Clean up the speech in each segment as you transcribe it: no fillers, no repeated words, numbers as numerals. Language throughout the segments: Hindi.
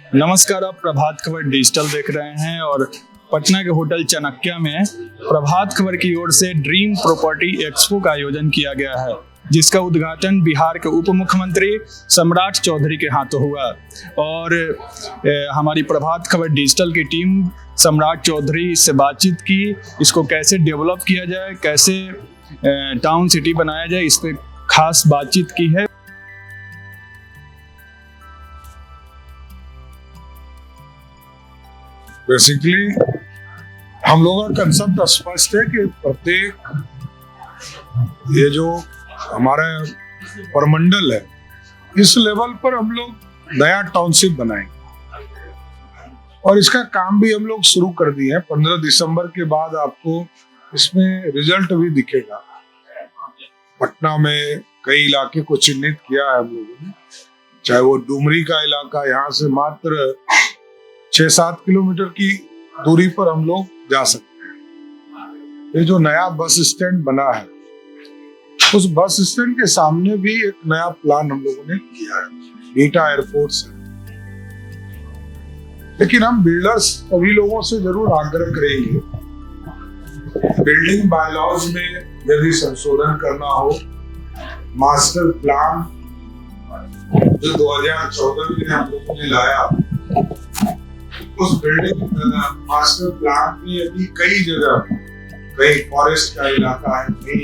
नमस्कार, आप प्रभात खबर डिजिटल देख रहे हैं और पटना के होटल चाणक्य में प्रभात खबर की ओर से ड्रीम प्रॉपर्टी एक्सपो का आयोजन किया गया है, जिसका उद्घाटन बिहार के उप मुख्यमंत्री सम्राट चौधरी के हाथों हुआ। और हमारी प्रभात खबर डिजिटल की टीम सम्राट चौधरी से बातचीत की, इसको कैसे डेवलप किया जाए, कैसे टाउन सिटी बनाया जाए, इस पर खास बातचीत की है। बेसिकली हम लोगों का कंसेप्ट स्पष्ट है कि प्रत्येक ये जो हमारा परमंडल है, इस लेवल पर हम लोग नया टाउनशिप बनाएंगे और इसका काम भी हम लोग शुरू कर दिए हैं। 15 दिसंबर के बाद आपको इसमें रिजल्ट भी दिखेगा। पटना में कई इलाके को चिन्हित किया है हम लोगों ने, चाहे वो डुमरी का इलाका, यहाँ से मात्र 6-7 किलोमीटर की दूरी पर हम लोग जा सकते हैं। ये जो नया बस स्टैंड बना है, उस बस स्टैंड के सामने भी एक नया प्लान हम लोगों ने किया है, ईटा एयरपोर्ट से। लेकिन हम बिल्डर्स सभी लोगों से जरूर आग्रह करेंगे, बिल्डिंग बायलॉज में यदि संशोधन करना हो, मास्टर प्लान जो 2014 में हम लोगों ने लाया, उस बिल्डिंग मास्टर प्लान में अभी कई जगह, कई फॉरेस्ट का इलाका है, कई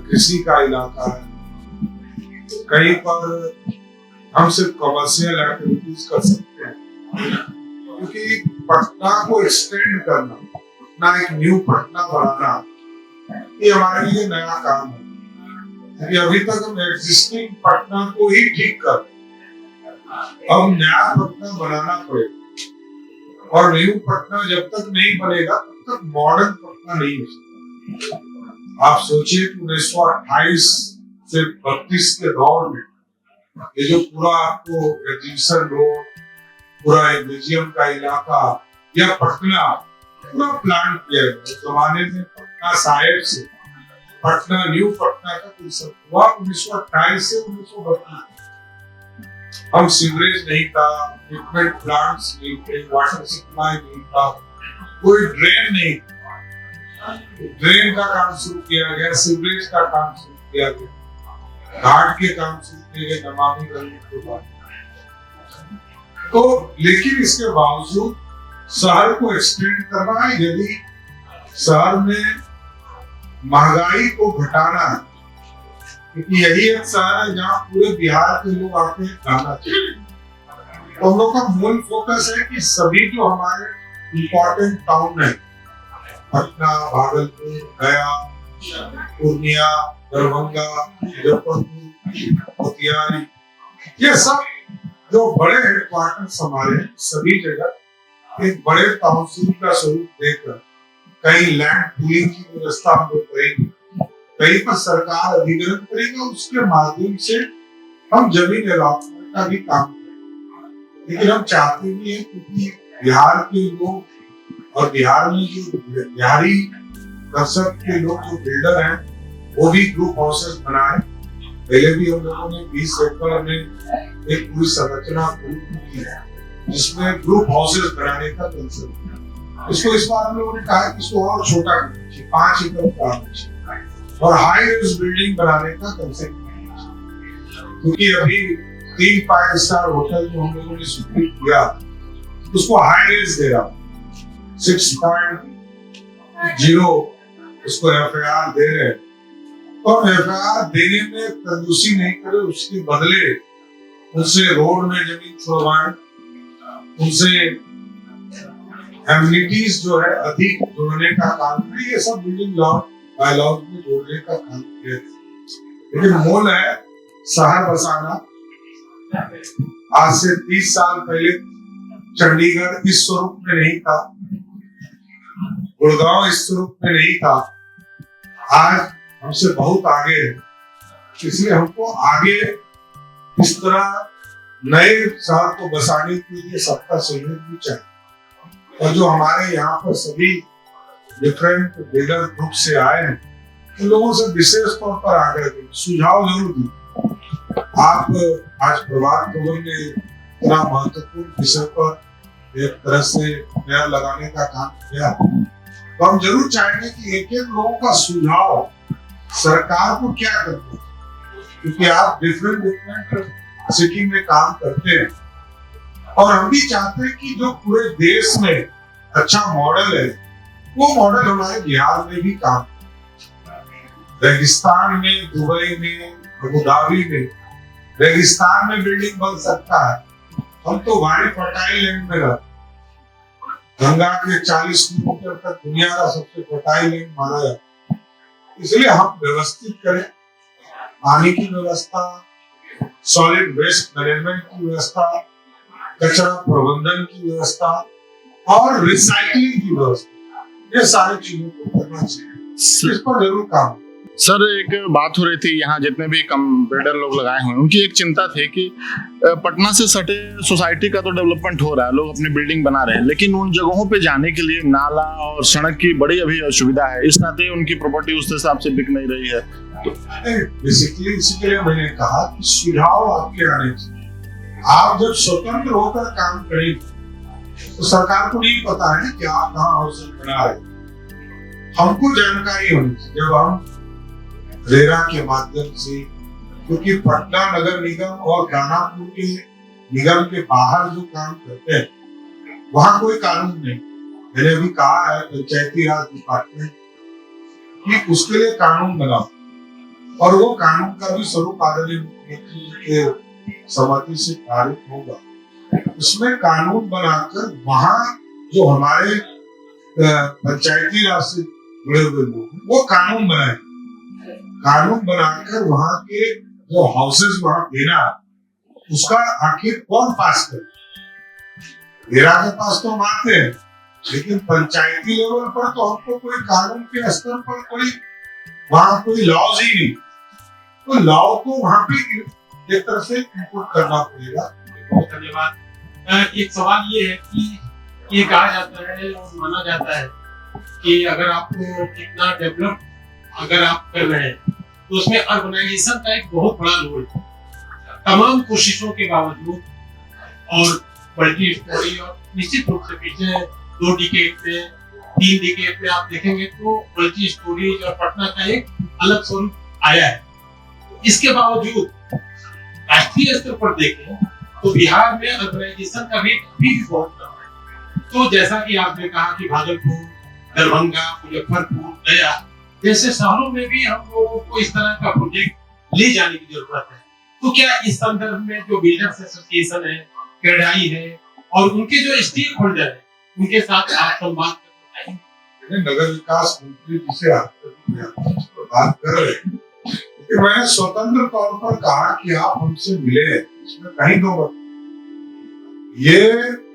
कृषि का इलाका है, कहीं पर हम सिर्फ कमर्शियल एक्टिविटीज कर सकते हैं। क्योंकि पटना को एक्सटेंड करना, पटना एक न्यू पटना बनाना, ये हमारे लिए नया काम है। क्योंकि अभी तक हम एग्जिस्टिंग पटना को ही ठीक कर, अब नया पटना बनाना पड़ेगा। और न्यू पटना जब तक नहीं बनेगा तब तक मॉडर्न पटना नहीं हो सकता। आप सोचिए कि 1928 से 32 के दौर में ये जो पूरा आपको एग्जीबिशन रोड, पूरा एक म्यूजियम का इलाका या पटना पूरा प्लान किया गया। उस जमाने में पटना साहिब से पटना न्यू पटना का कंसेप्ट हुआ 1928 से 1932। हम सीवरेज नहीं था, ट्रीटमेंट प्लांट्स नहीं थे, वाटर सप्लाई नहीं था, कोई ड्रेन नहीं था। ड्रेन का काम शुरू किया गया, सीवरेज का काम शुरू किया गया, घाट के काम शुरू किए गए नमामि गंगे के बाद। तो लेकिन इसके बावजूद शहर को एक्सटेंड करना है, यदि शहर में महंगाई को घटाना है, क्योंकि यही एक शहर है जहाँ पूरे बिहार के लोग आके रहना चाहिए। तो हम लोग का मूल फोकस है कि सभी जो हमारे इम्पोर्टेंट टाउन है, पटना, भागलपुर, गया, पूर्णिया, दरभंगा, मुजफ्फरपुर, मोतिहारी, ये सब जो बड़े हेडक्वार्टर्स हमारे, सभी जगह एक बड़े टाउनशिप का स्वरूप देकर कहीं लैंड पूलिंग की व्यवस्था हम लोग करेंगे, कहीं पर सरकार अधिग्रहण करेगा, उसके माध्यम से हम जमीन अलॉटमेंट का भी काम करेंगे। लेकिन हम चाहते भी हैं क्योंकि बिहार के लोग और बिहार में जो बिहारी कंसेप्ट के लोग जो बिल्डर हैं, वो भी ग्रुप हाउसेस बनाए। पहले भी हम लोगों ने 20 एकड़ में एक पूरी संरचना की है, जिसमें ग्रुप हाउसेस बनाने का कंसेप्ट। इसको इस बार हम लोगों ने कहा कि इसको और छोटा कीजिए, 5 एकड़ का और हाई राइज बिल्डिंग बनाने का कंसेप्ट। क्योंकि अभी 3 5 स्टार होटल जो हम लोगों ने स्वीकृत किया, उसको हाई राइज दे रहा, 6.0 उसको FAR दे रहे। तो FAR देने में कंजूसी नहीं करे, उसके बदले उनसे रोड में जमीन छुड़वाएं, उनसे एमिनिटीज जो है अधिक जोड़ने का काम करें। ये सब बिल्डिंग लॉ बायलॉज में जोड़ने का काम किया। लेकिन मूल है शहर बसाना। आज से 30 साल पहले चंडीगढ़ इस स्वरूप में नहीं था, गुड़गांव इस स्वरूप में नहीं था, आज हमसे बहुत आगे है। इसलिए हमको आगे इस तरह नए शहर को बसाने के लिए सबका सहयोग भी चाहिए। और जो हमारे यहाँ पर सभी डिफरेंट बिल्डर ग्रुप से आए हैं, उन लोगों से विशेष तौर पर आग्रह करें, सुझाव जरूर दें। आप आज प्रभात खबर में इतना महत्वपूर्ण विषय पर एक तरह से नया लगाने का काम किया, तो हम जरूर चाहेंगे कि एक एक लोगों का सुझाव सरकार को क्या करना, क्योंकि आप डिफरेंट सिटी में काम करते हैं और हम भी चाहते हैं कि जो पूरे देश में अच्छा मॉडल है वो मॉडल हमारे बिहार में भी काम, रेगिस्तान में, दुबई में, अबू धाबी में रेगिस्तान में बिल्डिंग बन सकता है। हम तो भारी फर्टाइल लैंड में रहते, गंगा के 40 किलोमीटर तक दुनिया का सबसे फर्टाइल लैंड माना जाता है, इसलिए हम व्यवस्थित करें, पानी की व्यवस्था, सॉलिड वेस्ट मैनेजमेंट की व्यवस्था, कचरा प्रबंधन की व्यवस्था और रिसाइकलिंग की व्यवस्था, ये सारी चीजों को करना चाहिए। इस पर जरूर काम। सर, एक बात हो रही थी, यहाँ जितने भी बिल्डर लोग लगाए हुए हैं उनकी एक चिंता थी कि पटना से सटे सोसाइटी का तो डेवलपमेंट हो रहा है, लोग अपनी बिल्डिंग बना रहे हैं, लेकिन उन जगहों पे जाने के लिए नाला और सड़क की बड़ी अभी असुविधा है, इस नाते उनकी प्रॉपर्टी उस हिसाब से बिक नहीं रही है। तो बेसिकली इसी के लिए मैंने कहा कि सुझाव आपके आने चाहिए। आप जब स्वतंत्र होकर काम करेंगे तो सरकार को नहीं पता है कि आप कहाँ हाउसिंग बना रहे, हमको जानकारी होनी चाहिए। जब हम रेरा के माध्यम से, क्योंकि पटना नगर निगम और दानापुर के निगम के बाहर जो काम करते हैं वहां कोई कानून नहीं, मैंने अभी कहा है पंचायती राज डिपार्टमेंट कि उसके लिए कानून बनाओ और वो कानून का भी स्वरूप आदरणीय मुख्यमंत्री के सहमति से पारित होगा। उसमें कानून बनाकर वहां जो हमारे पंचायती राज से जुड़े हुए लोग वो कानून बनाए, कानून बनाकर वहां के जो हाउसेस वहां देना, उसका आखिर कौन पास करे। रेरा के पास तो हम आते हैं, लेकिन पंचायती लेवल पर तो हमको कोई कानून के स्तर पर कोई वहां कोई लॉज ही नहीं, तो लॉ को वहां पे एक तरह से इनपुट करना पड़ेगा। बहुत धन्यवाद। एक सवाल ये है कि ये कहा जाता है और माना जाता है कि अगर आपको कितना डेवलप अगर आप कर रहे हैं तो उसमें अर्बनाइजेशन का एक बहुत बड़ा रोल है। तमाम कोशिशों के बावजूद और मल्टी स्टोरी और निश्चित रूप से पिछले 2 डिकेड में 3 डिकेड में आप देखेंगे तो मल्टी स्टोरीज और पटना का एक अलग स्वरूप आया है। इसके बावजूद राष्ट्रीय स्तर पर देखें तो बिहार में अर्बनाइजेशन का रेट भी बहुत कम है। तो जैसा कि आपने कहा कि भागलपुर, दरभंगा, मुजफ्फरपुर, गया जैसे शहरों में भी हम लोगों को इस तरह का प्रोजेक्ट ले जाने की जरूरत है। तो क्या इस संदर्भ में जो बिल्डर्स एसोसिएशन है, क्रेडाई है और उनके जो स्टेक होल्डर है उनके साथ आप संवाद करना चाहिए? नगर विकास मंत्री जी से बात कर रहे हैं, लेकिन मैंने स्वतंत्र तौर पर कहा कि आप हमसे मिले, इसमें कहीं दो मत। ये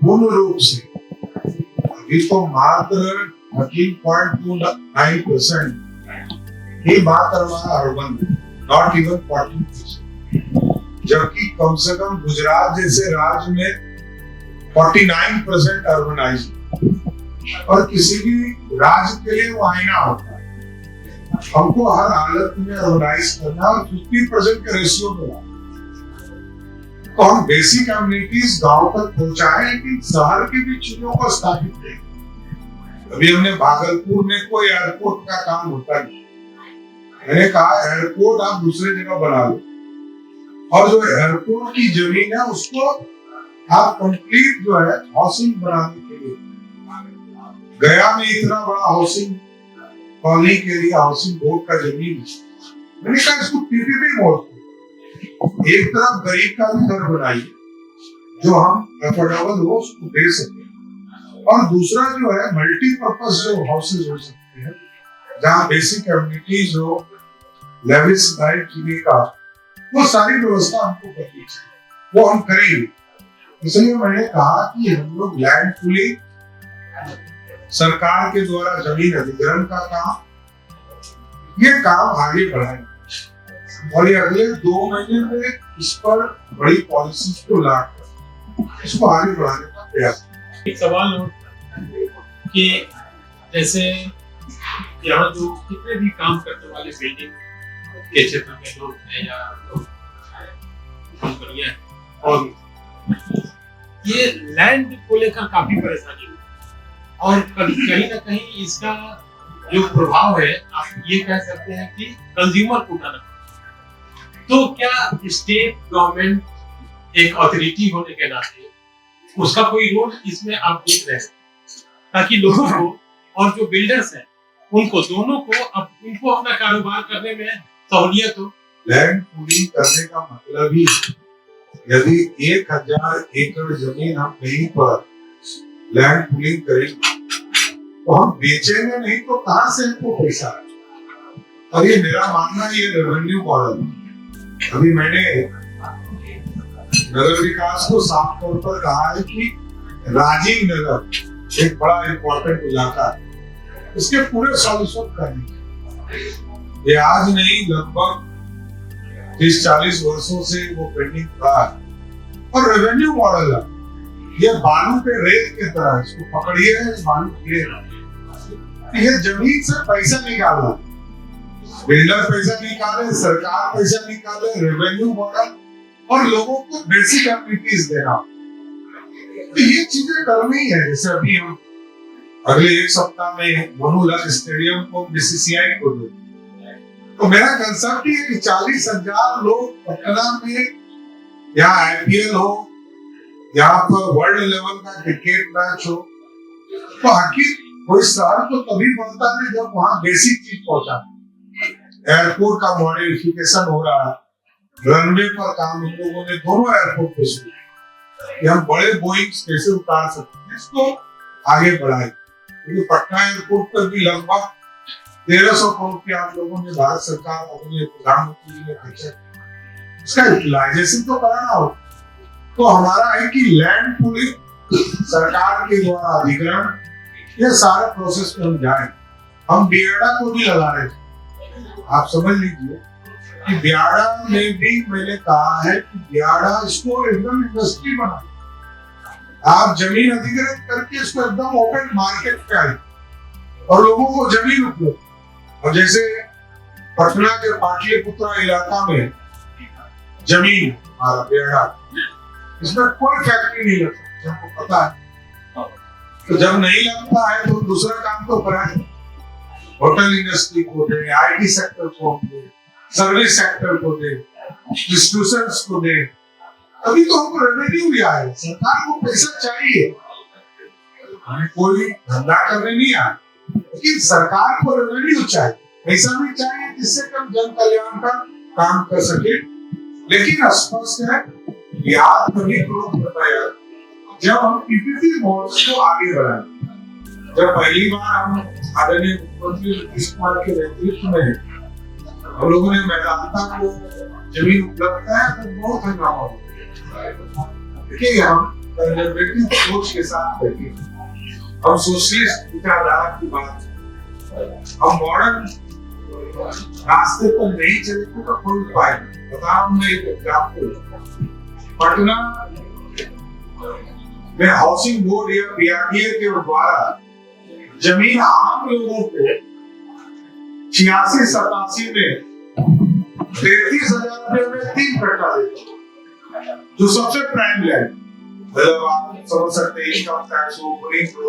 पूर्ण रूप से अभी तो मात्र 13.29% ही बात करवाना अर्बन, नॉट इवन 40%, जबकि कम से कम गुजरात जैसे राज्य में 49% अर्बनाइज, और किसी भी राज्य के लिए वो आईना होता है। हमको हर हालत में अर्बनाइज करना और 50% के रेशियो में, तो हम बेसिक कम्युनिटीज गांव तक पहुंचाए, लेकिन शहर की भी चीजों को स्थापित करें। अभी हमने भागलपुर में कोई एयरपोर्ट का काम होता नहीं, मैंने कहा एयरपोर्ट आप दूसरे जगह बना लो, और जो एयरपोर्ट की जमीन है उसको आप कंप्लीट जो है हाउसिंग बनाने के लिए, गया में इतना बड़ा हाउसिंग कॉलोनी के लिए हाउसिंग बोर्ड का जमीन, मैंने कहा इसको पीपीपी मोड, एक तरफ गरीब का भी घर बनाइए जो हम अफोर्डेबल हो उसको दे सके, और दूसरा जो है मल्टीपर्पज जो हाउसेज हो सकते हैं जहाँ बेसिक कम्युनिटीज हो, लेविस लाइफ जीने का, वो सारी व्यवस्था हमको करनी चाहिए, वो हम करेंगे। इसलिए मैंने कहा कि हम लोग लैंड पूलिंग, सरकार के द्वारा जमीन अधिग्रहण का काम, ये काम आगे बढ़ाएंगे और ये अगले 2 महीने में इस पर बड़ी पॉलिसी को लाकर इसको आगे बढ़ाने का प्रयास। एक सवाल हो कि जैसे यहाँ जो कितने भी काम करने वाले बिल्डिंग के क्षेत्र में लोग हैं या कंपनियां और ये लैंड को लेकर काफी परेशानी है और कहीं ना कहीं इसका जो प्रभाव है आप ये कह सकते हैं कि कंज्यूमर को उठाना। तो क्या स्टेट गवर्नमेंट एक अथॉरिटी होने के नाते उसका कोई रोल इसमें आप देख रहे हैं ताकि लोगों को और जो बिल्डर्स हैं उनको दोनों को उनको अपना कारोबार करने में सहूलियत हो? लैंड पूलिंग करने का मतलब ही यदि 1000 एकड़ जमीन हम कहीं पर लैंड पूलिंग करेंगे तो हम बेचेंगे नहीं तो कहां से हमको पैसा आएगा? और ये मेरा मानना है, ये रेवेन्यू मॉडल। अभी मैंने नगर विकास को साफ तौर पर कहा है कि राजीव नगर एक बड़ा इंपॉर्टेंट इलाका है, इसके पूरे सॉल्यूशन करने ये आज नहीं लगभग 30-40 वर्षों से वो पेंडिंग था। और रेवेन्यू मॉडल है, ये बालू पे रेत की तरह, इसको पकड़िए बालू पिए। ये जमीन से पैसा निकालना, बिल्डर पैसा निकाले, सरकार पैसा निकाले, रेवेन्यू मॉडल और लोगों को बेसिक एमिनिटीज देना, तो ये चीजें करनी है। जैसे अभी हम अगले एक सप्ताह में मोनूलाल स्टेडियम को बीसीसीआई को दे, तो मेरा कंसेप्ट ये है कि 40,000 लोग पटना में यहाँ आईपीएल हो, यहाँ पर वर्ल्ड लेवल का क्रिकेट मैच हो, तो आखिर कोई शहर तो तभी बनता है जब वहाँ बेसिक चीज पहुंचा। एयरपोर्ट का मॉडिफिकेशन हो रहा है, रनवे पर काम हम लोगों ने दोनों एयरपोर्ट पे शुरू किया, हम बड़े बोइंग कैसे उतार सकते हैं, इसको आगे बढ़ाए। क्योंकि पटना एयरपोर्ट पर भी लगभग 1300 करोड़ की आप लोगों ने भारत सरकार अपने प्रधानमंत्री जी ने खर्चा, इसका यूटिलाइजेशन तो कराना हो। तो हमारा है कि लैंड पूलिंग सरकार के द्वारा अधिग्रहण, ये सारे प्रोसेस में हम जाए। हम बियाडा को भी लगा रहे थे, आप समझ लीजिए कि बियाडा में भी मैंने कहा है कि बियाडा इसको एकदम इंडस्ट्री बना, आप जमीन अधिग्रहण करके इसको एकदम ओपन मार्केट पे आए और लोगों को जमीन उपलब्ध। और जैसे पटना के पाटलिपुत्रा इलाका में जमीन हमारा बियाडा, इसमें कोई फैक्ट्री नहीं लग सकती, हमको पता है। तो जब नहीं लगता है तो दूसरा काम तो कराए, होटल इंडस्ट्री को दे, आईटी सेक्टर को दे, सर्विस सेक्टर को दे, डिस्ट्रीब्यूशंस को दे, तभी तो हमको रेवेन्यू भी आए। सरकार को पैसा चाहिए, हमें कोई धंधा करने नहीं आए, लेकिन सरकार को रेवेन्यू चाहिए, पैसा भी चाहिए जिससे हम जन कल्याण का काम कर सके। लेकिन स्पष्ट है बिहार तभी ग्रोथ बताया जब हम पीपीपी मॉडल्स को आगे बढ़ाए। जब पहली बार हम आदरणीय मुख्यमंत्री नीतीश कुमार के नेतृत्व में हम लोगों ने मैदानता को जमीन उपलब्ध कराया तो बहुत हंगामा हुआ। देखिए हम कंजर्वेटिव सोच के साथ बैठे, हम सोशलिस्ट विचारधारा की बात, हम मॉडर्न रास्ते पर नहीं चलेंगे तो कोई उपाय नहीं। बता रहा हूं मैं एक एग्जाम्पल, पटना में हाउसिंग बोर्ड या बीआरडीए के द्वारा जमीन आम लोगों को 86-87 में 33,000 रुपए में 3 कट्टा देते, जो सबसे प्राइम लैंड, मतलब आप समझ सकते हैं इनकम टैक्स हो, पुलिस हो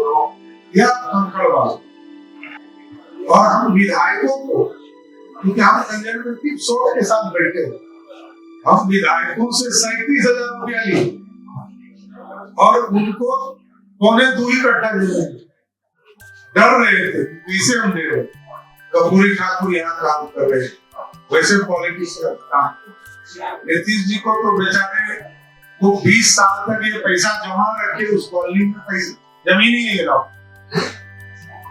या कंकड़बाग। और हम विधायकों को, क्योंकि हम कंजर्वेटिव सोच के साथ बैठे हैं, हम विधायकों से 37,000 रुपया लिए और उनको 2.25 कट्टा दे रहे, डर रहे थे कैसे हम दे रहे। कपूरी ठाकुर यहाँ काम कर रहे, वैसे पॉलिटिशियन काम। नीतीश जी को तो बेचारे वो 20 साल तक ये पैसा जमा रखे उस कॉलोनी में, पैसा जमीन ही नहीं मिला,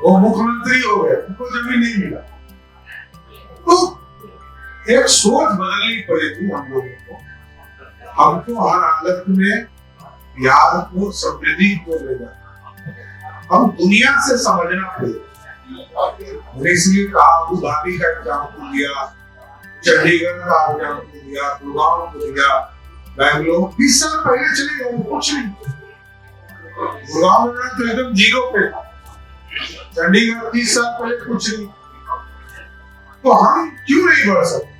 वो मुख्यमंत्री हो गए, उनको जमीन नहीं मिला। तो एक सोच बदलनी पड़ेगी हम लोगों को, हमको हर हालत में बिहार को समृद्धि को ले जाना, हम दुनिया से समझना पड़ेगा। मैंने इसलिए कहा अबू धाबी का एग्जाम्पल दिया, चंडीगढ़ का एग्जाम्पल दिया, गुड़गांव को दिया, बैंगलोर 20 साल पहले चले गए, कुछ नहीं। गुड़गांव में तो एकदम जीरो पे था, चंडीगढ़ 30 साल पहले कुछ नहीं। तो हम क्यों नहीं बढ़ सकते?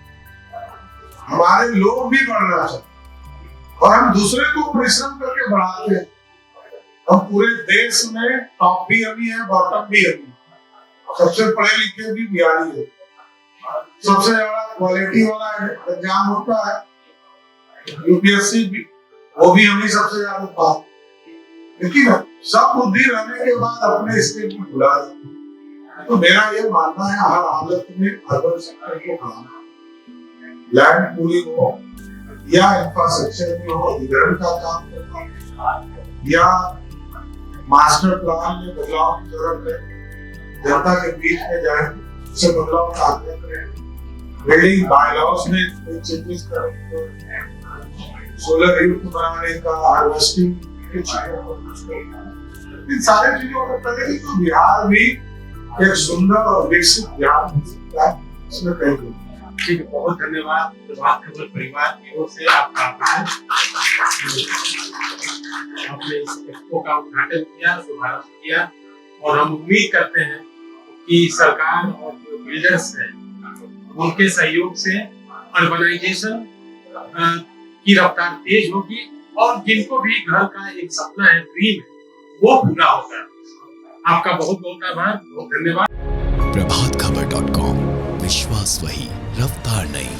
हमारे लोग भी बढ़ना चाहिए और हम दूसरे को परिश्रम करके बढ़ाते हैं। हम पूरे देश में टॉप भी हम ही है, बॉटम भी हम ही, सबसे पढ़े लिखे भी बिहारी है। सबसे ज्यादा क्वालिटी वाला एग्जाम होता है यूपीएससी भी, वो भी हम ही सबसे ज्यादा पास। लेकिन सब बुद्धि रहने के बाद अपने स्टेट में भुला जाते। तो मेरा ये मानना है हर हालत में अर्बन सेक्टर को काम, लैंड पूलिंग हो या इंफ्रास्ट्रक्चर में हो, अधिग्रहण का काम करना या मास्टर प्लान में बदलाव की जरूरत है, जनता के बीच में जाए, उससे बदलाव का आग्रह करें, बिल्डिंग बायलॉज में कोई चेंजेस करें, सोलर युक्त बनाने का, हार्वेस्टिंग की चीजों को यूज करना, इन सारी चीजों को करेंगे तो बिहार भी एक सुंदर और विकसित बिहार हो सकता है। इसमें कहीं ठीक है, बहुत धन्यवाद प्रभात खबर परिवार की ओर से आपका आभार। आपने इस एक्सपो का उद्घाटन किया, शुभारंभ किया और हम उम्मीद करते हैं कि सरकार और जो बिल्डर्स हैं उनके सहयोग से अर्बनाइजेशन की रफ्तार तेज होगी और जिनको भी घर का एक सपना है, ड्रीम है, वो पूरा होगा। आपका बहुत बहुत आभार, बहुत धन्यवाद। प्रभातखबर.com, विश्वास वही, रफ्तार नहीं।